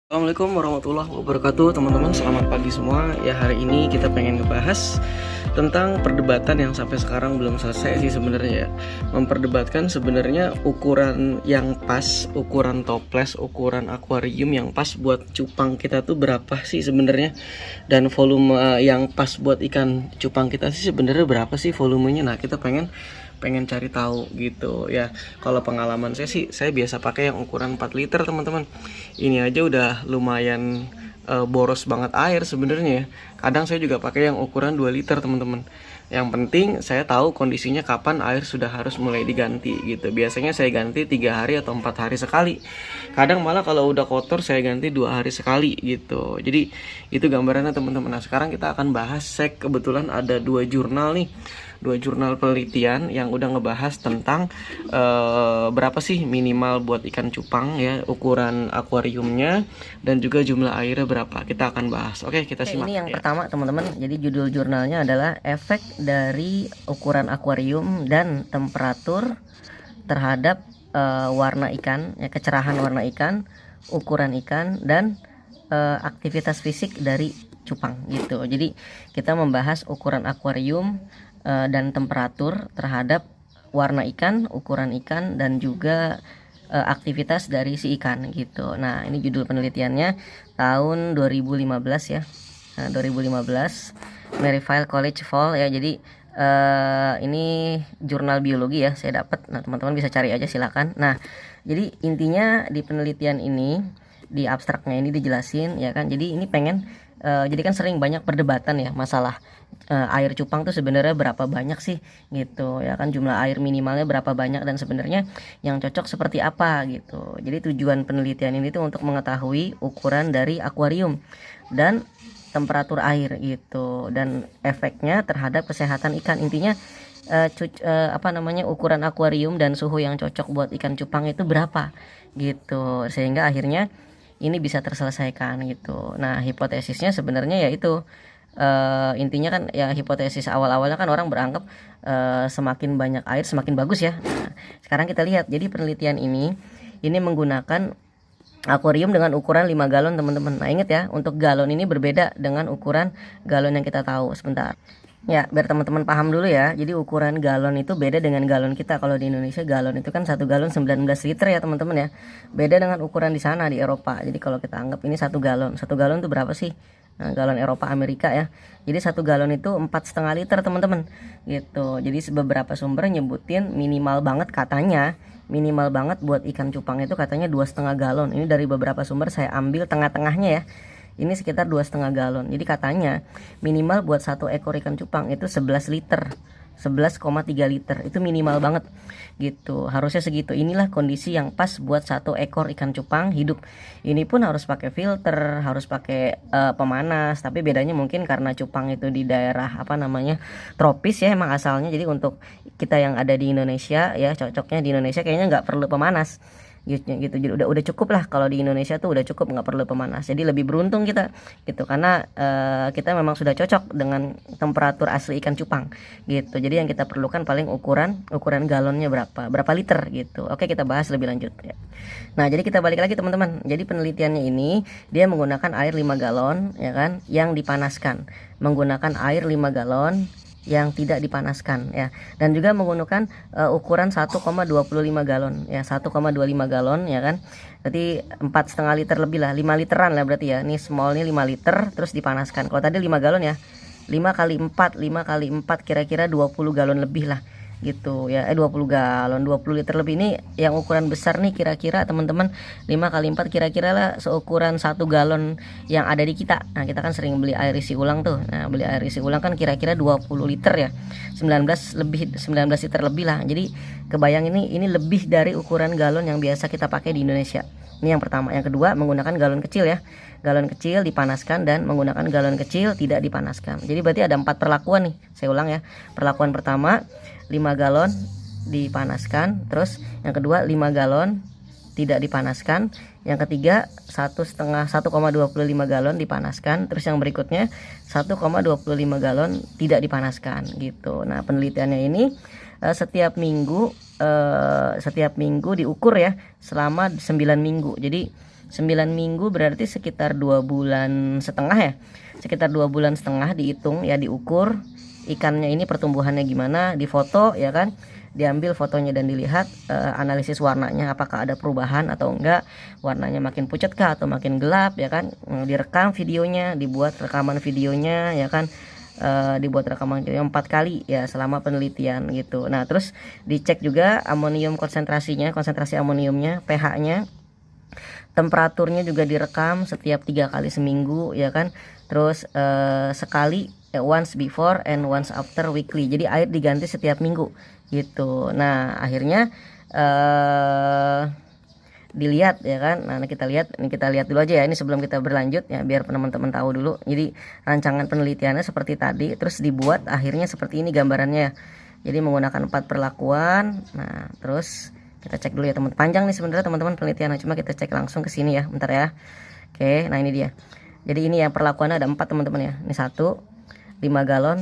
Assalamualaikum warahmatullahi wabarakatuh teman-teman, selamat pagi semua. Ya, hari ini kita pengen ngebahas tentang perdebatan yang sampai sekarang belum selesai sih sebenarnya ya. Memperdebatkan sebenarnya ukuran yang pas, ukuran toples, ukuran akuarium yang pas buat cupang kita tuh berapa sih sebenarnya. Dan volume yang pas buat ikan cupang kita sih sebenarnya berapa sih volumenya. Nah, kita pengen cari tahu gitu ya. Kalau pengalaman saya sih, saya biasa pakai yang ukuran 4 liter teman-teman. Ini aja udah lumayan boros banget air sebenarnya ya. Kadang saya juga pakai yang ukuran 2 liter teman-teman. Yang penting saya tahu kondisinya kapan air sudah harus mulai diganti gitu. Biasanya saya ganti 3 hari atau 4 hari sekali. Kadang malah kalau udah kotor saya ganti 2 hari sekali gitu. Jadi itu gambarannya teman-teman. Nah, sekarang kita akan bahas kebetulan ada 2 jurnal nih, 2 jurnal penelitian yang udah ngebahas tentang berapa sih minimal buat ikan cupang ya, ukuran akuariumnya, dan juga jumlah airnya berapa. Kita akan bahas. Oke, kita simak. Ini yang pertama teman-teman. Jadi judul jurnalnya adalah efek dari ukuran akuarium dan temperatur terhadap warna ikan, ya, kecerahan warna ikan, ukuran ikan, dan aktivitas fisik dari cupang gitu. Jadi kita membahas ukuran akuarium dan temperatur terhadap warna ikan, ukuran ikan, dan juga aktivitas dari si ikan gitu. Nah, ini judul penelitiannya tahun 2015 ya. Nah, 2015 Merivale College Fall ya. Jadi ini jurnal biologi ya, saya dapat. Nah, teman-teman bisa cari aja silakan. Nah, jadi intinya di penelitian ini, di abstraknya ini dijelasin ya kan. Jadi ini pengen jadi kan sering banyak perdebatan ya masalah air cupang tuh sebenarnya berapa banyak sih gitu ya kan, jumlah air minimalnya berapa banyak, dan sebenarnya yang cocok seperti apa gitu. Jadi tujuan penelitian ini tuh untuk mengetahui ukuran dari akuarium dan temperatur air gitu, dan efeknya terhadap kesehatan ikan. Intinya ukuran akuarium dan suhu yang cocok buat ikan cupang itu berapa gitu, sehingga akhirnya ini bisa terselesaikan gitu. Nah, hipotesisnya sebenarnya yaitu intinya kan ya, hipotesis awal-awalnya kan orang beranggap semakin banyak air semakin bagus ya. Nah, sekarang kita lihat. Jadi penelitian ini menggunakan akuarium dengan ukuran 5 galon teman-teman. Nah, ingat ya, untuk galon ini berbeda dengan ukuran galon yang kita tahu. Sebentar ya, biar teman-teman paham dulu ya. Jadi ukuran galon itu beda dengan galon kita. Kalau di Indonesia galon itu kan 1 galon 19 liter ya teman-teman ya. Beda dengan ukuran di sana di Eropa. Jadi kalau kita anggap ini 1 galon. 1 galon itu berapa sih? Nah, galon Eropa Amerika ya. Jadi 1 galon itu 4,5 liter teman-teman gitu. Jadi beberapa sumber nyebutin minimal banget, katanya minimal banget buat ikan cupang itu katanya 2,5 galon. Ini dari beberapa sumber, saya ambil tengah-tengahnya ya. Ini sekitar 2,5 galon. Jadi katanya minimal buat satu ekor ikan cupang itu 11 liter, 11,3 liter. Itu minimal banget gitu. Harusnya segitu. Inilah kondisi yang pas buat satu ekor ikan cupang hidup. Ini pun harus pakai filter, harus pakai pemanas. Tapi bedanya mungkin karena cupang itu di daerah tropis ya emang asalnya. Jadi untuk kita yang ada di Indonesia ya, cocoknya di Indonesia kayaknya nggak perlu pemanas gitu. Jadi udah cukup lah, kalau di Indonesia tuh udah cukup, nggak perlu pemanas. Jadi lebih beruntung kita gitu, karena kita memang sudah cocok dengan temperatur asli ikan cupang gitu. Jadi yang kita perlukan paling ukuran galonnya berapa liter gitu. Oke, kita bahas lebih lanjut ya. Nah, jadi kita balik lagi teman-teman. Jadi penelitiannya ini dia menggunakan air 5 galon ya kan, yang dipanaskan, menggunakan air 5 galon yang tidak dipanaskan ya, dan juga menggunakan ukuran 1,25 galon ya, 1,25 galon ya kan. Berarti 4,5 liter lebih lah, 5 literan lah berarti ya. Ini small ini 5 liter terus dipanaskan. Kalau tadi 5 galon ya, 5 kali 4 kira-kira 20 galon lebih lah gitu ya. 20 galon, 20 liter lebih. Ini yang ukuran besar nih kira-kira teman-teman, 5 kali 4 kira-kira lah seukuran 1 galon yang ada di kita. Nah, kita kan sering beli air isi ulang tuh. Nah, beli air isi ulang kan kira-kira 20 liter ya, 19 liter lebih lah. Jadi kebayang ini lebih dari ukuran galon yang biasa kita pakai di Indonesia. Ini yang pertama. Yang kedua, menggunakan galon kecil ya. Galon kecil dipanaskan dan menggunakan galon kecil tidak dipanaskan. Jadi berarti ada 4 perlakuan nih. Saya ulang ya. Perlakuan pertama, 5 galon dipanaskan. Terus yang kedua, 5 galon tidak dipanaskan. Yang ketiga, 1,25 galon dipanaskan. Terus yang berikutnya 1,25 galon tidak dipanaskan gitu. Nah, penelitiannya ini setiap minggu diukur ya selama 9 minggu. Jadi 9 minggu berarti sekitar 2,5 bulan ya. Sekitar 2,5 bulan dihitung ya, diukur ikannya ini pertumbuhannya gimana, difoto ya kan. Diambil fotonya dan dilihat analisis warnanya apakah ada perubahan atau enggak, warnanya makin pucat kah atau makin gelap ya kan. Direkam videonya, dibuat rekaman videonya ya kan. Dibuat rekaman video 4 kali ya selama penelitian gitu. Nah terus dicek juga amonium konsentrasinya, konsentrasi amoniumnya, pH-nya, temperaturnya juga direkam setiap 3 kali seminggu ya kan. Terus sekali once before and once after weekly, jadi air diganti setiap minggu gitu. Nah akhirnya dilihat ya kan. Nah kita lihat dulu aja ya ini sebelum kita berlanjut ya, biar teman-teman tahu dulu. Jadi rancangan penelitiannya seperti tadi, terus dibuat akhirnya seperti ini gambarannya. Jadi menggunakan 4 perlakuan. Nah terus kita cek dulu ya teman, panjang nih sebenarnya teman-teman penelitiannya, cuma kita cek langsung ke sini ya, bentar ya. Oke, nah ini dia. Jadi ini yang perlakuannya ada 4 teman-teman ya. Ini 1, 5 galon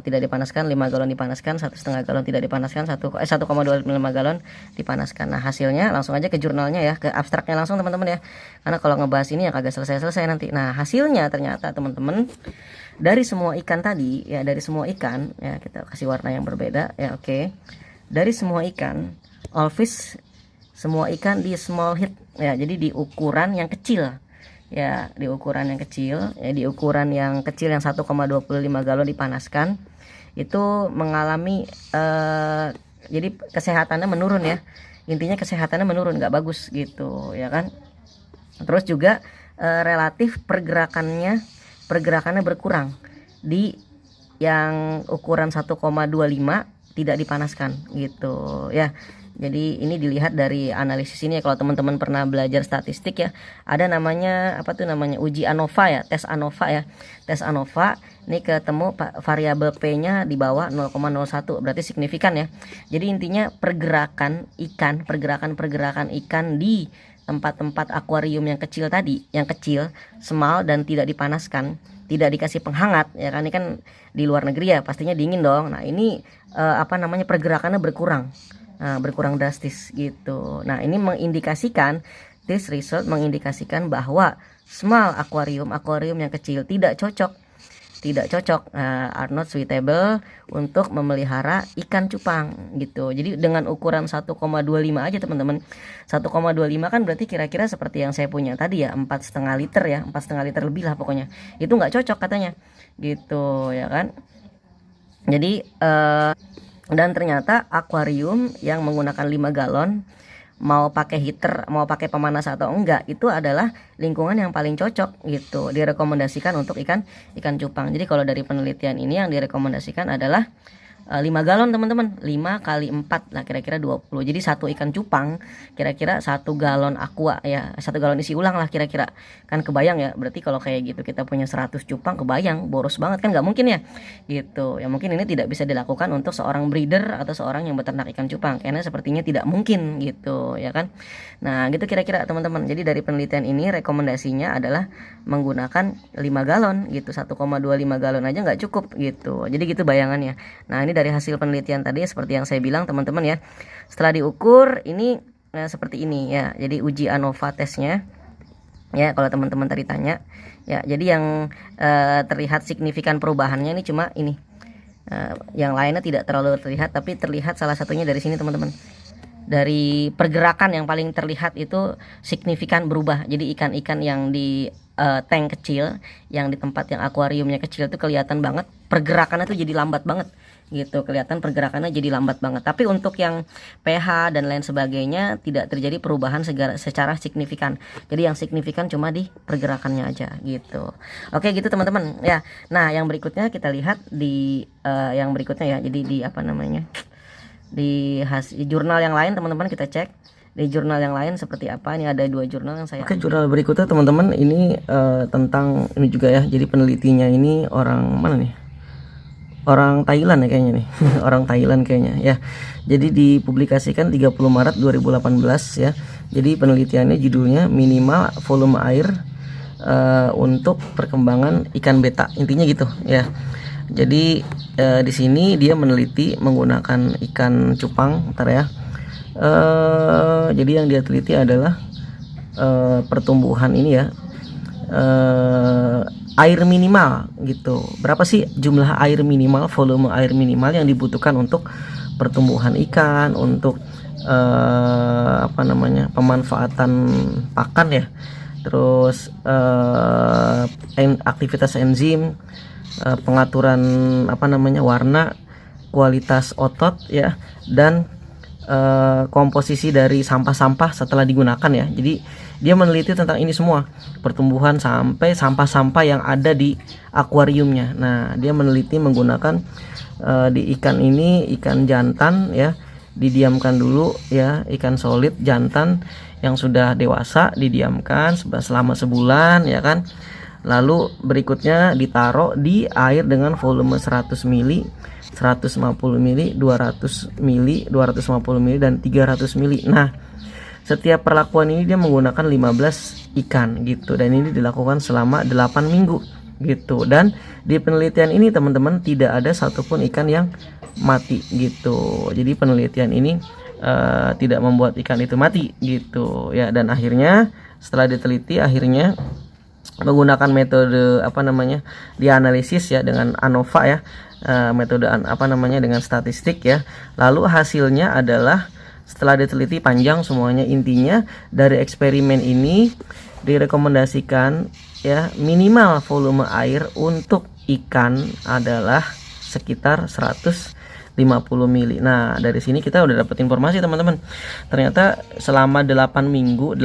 tidak dipanaskan, 5 galon dipanaskan, 1,5 galon tidak dipanaskan, 1,25 galon dipanaskan. Nah hasilnya langsung aja ke jurnalnya ya, ke abstraknya langsung teman-teman ya, karena kalau ngebahas ini yang kagak selesai-selesai nanti. Nah hasilnya ternyata teman-teman, dari semua ikan tadi ya, dari semua ikan ya, kita kasih warna yang berbeda ya. Oke, dari semua ikan all fish, semua ikan di small heat ya, jadi di ukuran yang kecil ya, di ukuran yang kecil ya, di ukuran yang kecil yang 1,25 galon dipanaskan itu mengalami jadi kesehatannya menurun ya, intinya kesehatannya menurun, nggak bagus gitu ya kan. Terus juga relatif pergerakannya berkurang di yang ukuran 1,25 tidak dipanaskan gitu ya. Jadi ini dilihat dari analisis ini ya, kalau teman-teman pernah belajar statistik ya, ada namanya apa tuh namanya uji ANOVA ya, tes ANOVA ya. Tes ANOVA ini ketemu variabel P-nya di bawah 0,01, berarti signifikan ya. Jadi intinya pergerakan ikan di tempat-tempat akuarium yang kecil tadi, yang kecil, small dan tidak dipanaskan, tidak dikasih penghangat ya kan, ini kan di luar negeri ya, pastinya dingin dong. Nah ini pergerakannya berkurang. Berkurang drastis gitu. Nah ini mengindikasikan, this result mengindikasikan bahwa small aquarium yang kecil tidak cocok are not suitable untuk memelihara ikan cupang gitu. Jadi dengan ukuran 1,25 aja teman-teman, 1,25 kan berarti kira-kira seperti yang saya punya tadi ya, 4,5 liter ya, 4,5 liter lebih lah pokoknya, itu nggak cocok katanya gitu ya kan. Jadi dan ternyata akuarium yang menggunakan 5 galon, mau pakai heater, mau pakai pemanas atau enggak, itu adalah lingkungan yang paling cocok gitu, direkomendasikan untuk ikan cupang. Jadi kalau dari penelitian ini yang direkomendasikan adalah 5 galon teman-teman, 5 kali 4 lah kira-kira 20. Jadi satu ikan cupang kira-kira 1 galon aqua ya, 1 galon isi ulang lah kira-kira. Kan kebayang ya, berarti kalau kayak gitu kita punya 100 cupang, kebayang boros banget kan, nggak mungkin ya gitu. Ya mungkin ini tidak bisa dilakukan untuk seorang breeder atau seorang yang beternak ikan cupang, karena sepertinya tidak mungkin gitu ya kan. Nah gitu kira-kira teman-teman. Jadi dari penelitian ini rekomendasinya adalah menggunakan 5 galon gitu, 1,25 galon aja nggak cukup gitu. Jadi gitu bayangannya. Nah ini dari hasil penelitian tadi seperti yang saya bilang teman-teman ya. Setelah diukur ini seperti ini ya. Jadi uji ANOVA tesnya ya, kalau teman-teman tadi tanya ya. Jadi yang terlihat signifikan perubahannya ini cuma ini. Yang lainnya tidak terlalu terlihat, tapi terlihat salah satunya dari sini teman-teman. Dari pergerakan yang paling terlihat itu signifikan berubah. Jadi ikan-ikan yang di tank kecil, yang di tempat yang akuariumnya kecil itu kelihatan banget pergerakannya tuh jadi lambat banget gitu, kelihatan pergerakannya jadi lambat banget. Tapi untuk yang pH dan lain sebagainya tidak terjadi perubahan secara signifikan. Jadi yang signifikan cuma di pergerakannya aja gitu. Oke gitu teman-teman ya. Nah yang berikutnya kita lihat di yang berikutnya ya. Jadi di apa namanya, di jurnal yang lain teman-teman, kita cek di jurnal yang lain seperti apa. Ini ada 2 jurnal yang saya. Oke, jurnal berikutnya teman-teman ini tentang ini juga ya. Jadi penelitinya ini orang mana nih? Orang Thailand ya kayaknya nih. Orang Thailand kayaknya ya. Jadi dipublikasikan 30 Maret 2018 ya. Jadi penelitiannya judulnya minimal volume air untuk perkembangan ikan beta, intinya gitu ya. Jadi di sini dia meneliti menggunakan ikan cupang, bentar ya. Jadi yang dia teliti adalah pertumbuhan ini ya, air minimal gitu. Berapa sih jumlah air minimal, volume air minimal yang dibutuhkan untuk pertumbuhan ikan, untuk pemanfaatan pakan ya, terus aktivitas enzim, pengaturan warna, kualitas otot ya, dan komposisi dari sampah-sampah setelah digunakan ya. Jadi dia meneliti tentang ini semua, pertumbuhan sampai sampah-sampah yang ada di akuariumnya. Nah, dia meneliti menggunakan di ikan ini, ikan jantan ya, didiamkan dulu ya, ikan solid jantan yang sudah dewasa didiamkan selama sebulan ya kan. Lalu berikutnya ditaruh di air dengan volume 100 ml, 150 ml, 200 ml, 250 ml, dan 300 ml. Nah, setiap perlakuan ini dia menggunakan 15 ikan gitu, dan ini dilakukan selama 8 minggu gitu. Dan di penelitian ini teman-teman tidak ada satupun ikan yang mati gitu. Jadi penelitian ini tidak membuat ikan itu mati gitu ya. Dan akhirnya setelah diteliti, akhirnya menggunakan metode dianalisis ya dengan ANOVA ya, metode dengan statistik ya. Lalu hasilnya adalah setelah diteliti panjang semuanya, intinya dari eksperimen ini direkomendasikan ya minimal volume air untuk ikan adalah sekitar 150 mili. Nah, dari sini kita udah dapat informasi teman-teman. Ternyata selama 8 minggu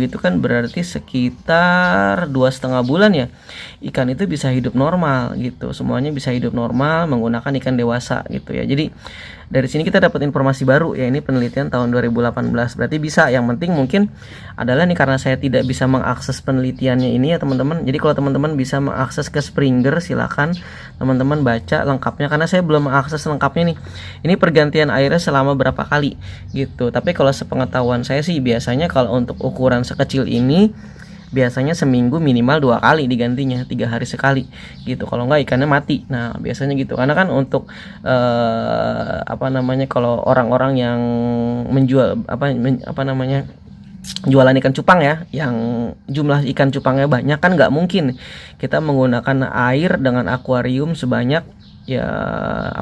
itu kan berarti sekitar 2,5 bulan ya. Ikan itu bisa hidup normal gitu. Semuanya bisa hidup normal menggunakan ikan dewasa gitu ya. Jadi dari sini kita dapat informasi baru ya, ini penelitian tahun 2018. Berarti bisa. Yang penting mungkin adalah nih, karena saya tidak bisa mengakses penelitiannya ini ya teman-teman. Jadi kalau teman-teman bisa mengakses ke Springer, silakan teman-teman baca lengkapnya, karena saya belum mengakses lengkapnya nih. Ini pergantian airnya selama berapa kali gitu. Tapi kalau sepengetahuan saya sih biasanya kalau untuk ukuran sekecil ini biasanya seminggu minimal 2 kali digantinya, 3 hari sekali gitu. Kalau enggak ikannya mati. Nah, biasanya gitu. Karena kan untuk kalau orang-orang yang menjual jualan ikan cupang ya, yang jumlah ikan cupangnya banyak, kan nggak mungkin kita menggunakan air dengan akuarium sebanyak ya 1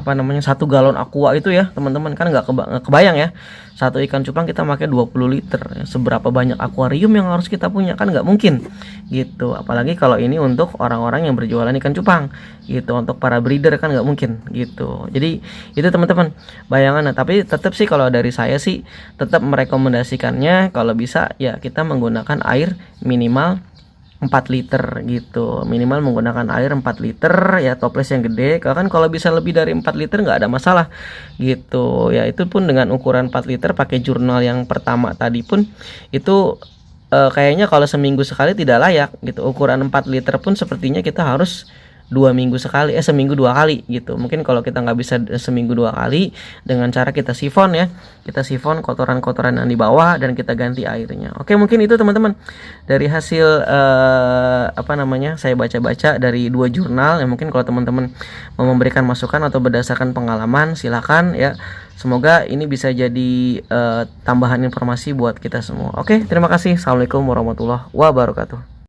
galon aqua itu ya teman-teman. Kan nggak kebayang ya, satu ikan cupang kita pakai 20 liter ya. Seberapa banyak akuarium yang harus kita punya, kan nggak mungkin gitu. Apalagi kalau ini untuk orang-orang yang berjualan ikan cupang gitu, untuk para breeder kan nggak mungkin gitu. Jadi itu teman-teman bayangan. Tapi tetap sih kalau dari saya sih tetap merekomendasikannya kalau bisa ya kita menggunakan air minimal 4 liter gitu, minimal menggunakan air 4 liter ya, toples yang gede. Kalau bisa lebih dari 4 liter nggak ada masalah gitu ya. Itu pun dengan ukuran 4 liter pakai jurnal yang pertama tadi pun itu kayaknya kalau seminggu sekali tidak layak gitu. Ukuran 4 liter pun sepertinya kita harus 2 minggu sekali, seminggu 2 kali gitu. Mungkin kalau kita nggak bisa seminggu 2 kali, dengan cara kita sifon ya, kita sifon kotoran-kotoran yang di bawah dan kita ganti airnya. Oke, mungkin itu teman-teman dari hasil saya baca-baca dari 2 jurnal. Mungkin kalau teman-teman mau memberikan masukan atau berdasarkan pengalaman, silakan ya. Semoga ini bisa jadi tambahan informasi buat kita semua. Oke, terima kasih. Assalamualaikum warahmatullahi wabarakatuh.